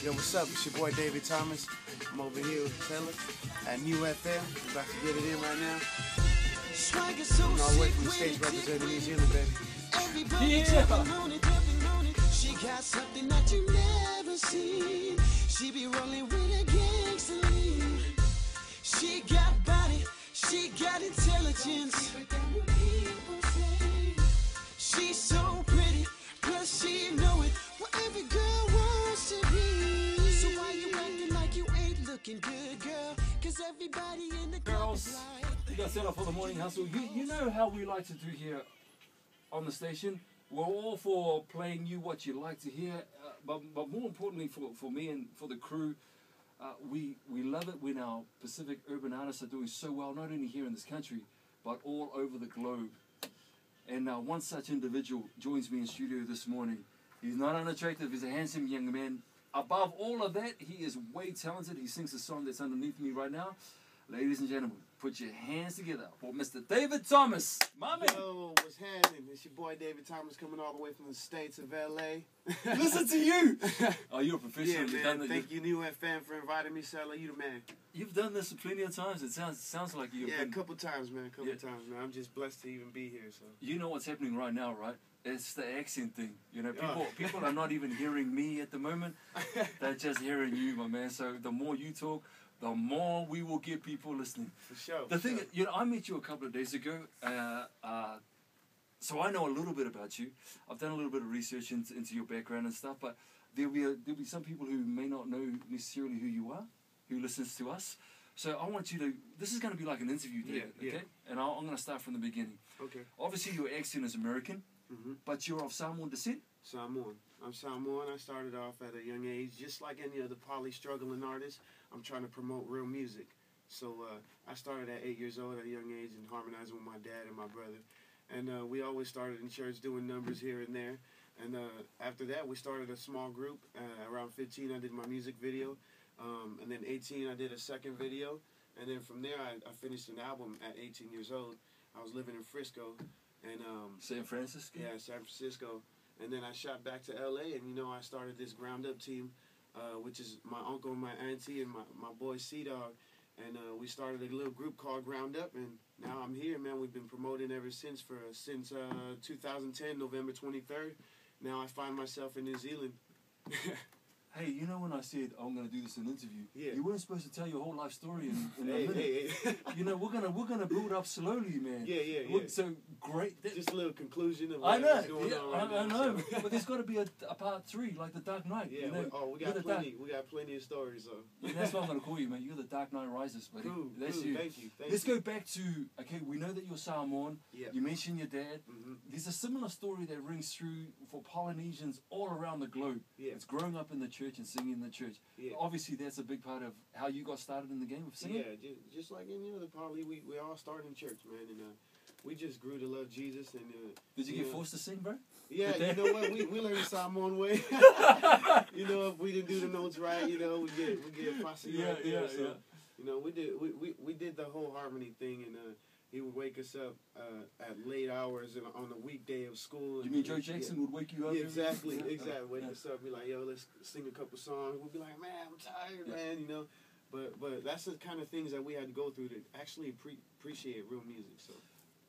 Yo, what's up? It's your boy Dayvid Thomas. I'm over here with Sela at New FM. We're about to get it in right now. I'm all the way from the States representing New Zealand, baby. Yeah. She got something that you never seen. She be rolling with a gangster lean. She got body, she got intelligence. She's so pretty, plus she know it. What every girl wants to be. So why you acting like you ain't looking good, girl? Cause everybody in the Girls, you got Sela for the morning hustle. You know how we like to do here on the station. We're all for playing you what you like to hear, but more importantly for me and for the crew, we love it when our Pacific urban artists are doing so well, not only here in this country, but all over the globe. And one such individual joins me in studio this morning. He's not unattractive, he's a handsome young man. Above all of that, he is way talented. He sings a song that's underneath me right now. Ladies and gentlemen, put your hands together for Mr. Dayvid Thomas. My man. Yo, what's happening? It's your boy Dayvid Thomas coming all the way from the States of LA. Listen to you. Oh, you're a professional. Yeah, man. Thank you, New FM, for inviting me, Sela. You the man. You've done this plenty of times. It sounds like you've a couple times, man. A couple times, man. I'm just blessed to even be here. So you know what's happening right now, right? It's the accent thing. You know, people are not even hearing me at the moment. They're just hearing you, my man. So the more you talk, the more we will get people listening. For sure. The thing, you know, I met you a couple of days ago, so I know a little bit about you. I've done a little bit of research into your background and stuff, but there'll be some people who may not know necessarily who you are, who listens to us. So I want you to, this is going to be like an interview today, okay? And I'm going to start from the beginning. Okay. Obviously your accent is American, but you're of Samoan descent? Samoan. I'm Samoan. I started off at a young age, just like any other struggling artist. I'm trying to promote real music. So I started at 8 years old at a young age and harmonizing with my dad and my brother. And we always started in church doing numbers here and there. And after that, we started a small group. Around 15, I did my music video. And then 18, I did a second video. And then from there, I finished an album at 18 years old. I was living in Frisco. And San Francisco? Yeah, San Francisco. And then I shot back to LA, and you know, I started this ground up team, which is my uncle and my auntie and my boy C-Dog. And we started a little group called Ground Up, and now I'm here, man. We've been promoting ever since 2010, November 23rd. Now I find myself in New Zealand. Hey, you know when I said I'm going to do this in an interview, you weren't supposed to tell your whole life story in a minute. Hey. You know, we're gonna build up slowly, man. Yeah. So great. Just a little conclusion of I know. what's going on right I now. know. But there's got to be a part 3, like the Dark Knight. Yeah. You know? We got plenty. We got plenty of stories. Yeah, that's what I'm gonna call you, man. You're the Dark Knight Rises, buddy. That's you. Thank you. Let's go back to. Okay, we know that you're Samoan. Yeah. You mentioned your dad. There's a similar story that rings through for Polynesians all around the globe. Yeah. It's growing up in the church and singing in the church. Yeah. Obviously, that's a big part of how you got started in the game of singing. Yeah, just like any other poly, we all started in church, man, and we just grew to love Jesus. And did you get forced to sing, bro? Yeah, you know what? We learned the Samoan way. You know, if we didn't do the notes right, you know, we get fussy. Yeah. You know, we did the whole harmony thing, and he would wake us up at late hours on a weekday of school. You mean Joe Jackson would wake you up? Yeah, exactly. Wake us up, be like, yo, let's sing a couple songs. We'll be like, man, I'm tired, man, you know. But that's the kind of things that we had to go through to actually appreciate real music. So.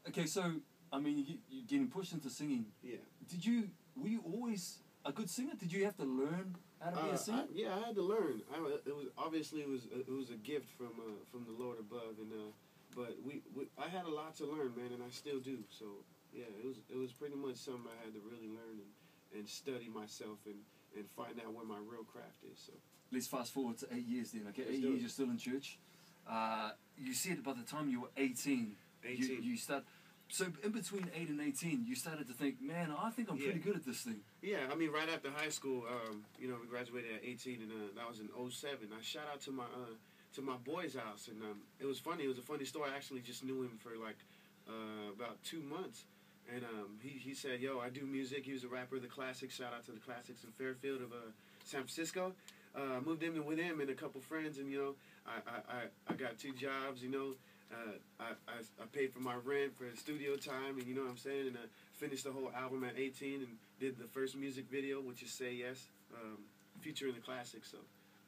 Okay, so I mean, you're getting pushed into singing. Yeah. Were you always a good singer? Did you have to learn how to be a singer? I had to learn. It was a gift from the Lord above, and but I had a lot to learn, man, and I still do. So yeah, it was pretty much something I had to really learn and study myself and find out where my real craft is. So let's fast forward to 8 years then. Okay, let's 8 years you're still in church. You said by the time you were 18. You start. So in between 8 and 18, you started to think, man, I think I'm pretty good at this thing. Yeah, I mean, right after high school, you know, we graduated at 18, and that was in 07. I shot out to my boy's house, and it was funny. It was a funny story. I actually just knew him for like about 2 months, and he said, yo, I do music. He was a rapper of the Classics. Shout out to the Classics in Fairfield of San Francisco. Moved in with him and a couple friends, and you know, I got 2 jobs, you know. I paid for my rent for studio time, and you know what I'm saying, and I finished the whole album at 18 and did the first music video, which is Say Yes. feature in the classics. So.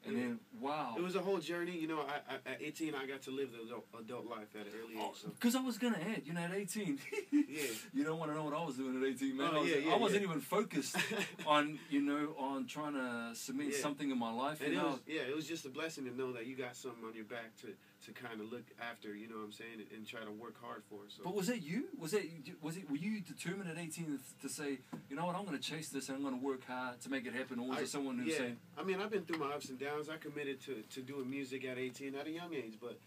And then, wow. It was a whole journey. You know, at 18, I got to live the adult life at an early age. Because I was going to add, you know, at 18, yeah. You don't want to know what I was doing at 18, man. Oh, I wasn't even focused on, you know, on trying to cement something in my life. And it was just a blessing to know that you got something on your back to kind of look after, you know what I'm saying, and try to work hard for. So. But was that you? Were you determined at 18 to say, you know what, I'm going to chase this and I'm going to work hard to make it happen? Or was it someone who saying... I mean, I've been through my ups and downs. I committed to doing music at 18 at a young age, but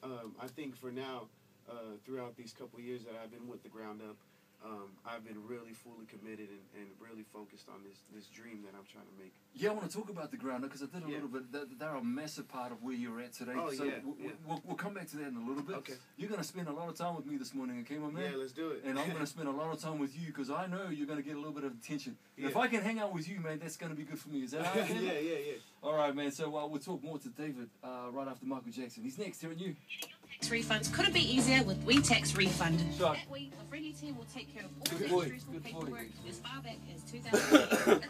I think for now, throughout these couple years that I've been with the Ground Up, I've been really fully committed and really focused on this dream that I'm trying to make. Yeah, I want to talk about the Ground Up because I did a little bit. They're a massive part of where you're at today. Oh, so yeah, we'll come back to that in a little bit. Okay. You're going to spend a lot of time with me this morning, okay, my man? Yeah, let's do it. And I'm going to spend a lot of time with you because I know you're going to get a little bit of attention. Yeah. If I can hang out with you, man, that's going to be good for me. Is that all right? Yeah. All right, man. So we'll talk more to Dayvid right after Michael Jackson. He's next here at you. Tax refunds couldn't be easier with We Tax Refund. Sure. That way, the friendly team will take care of all Good the boy. stressful Good boy. paperwork as far back as 2008.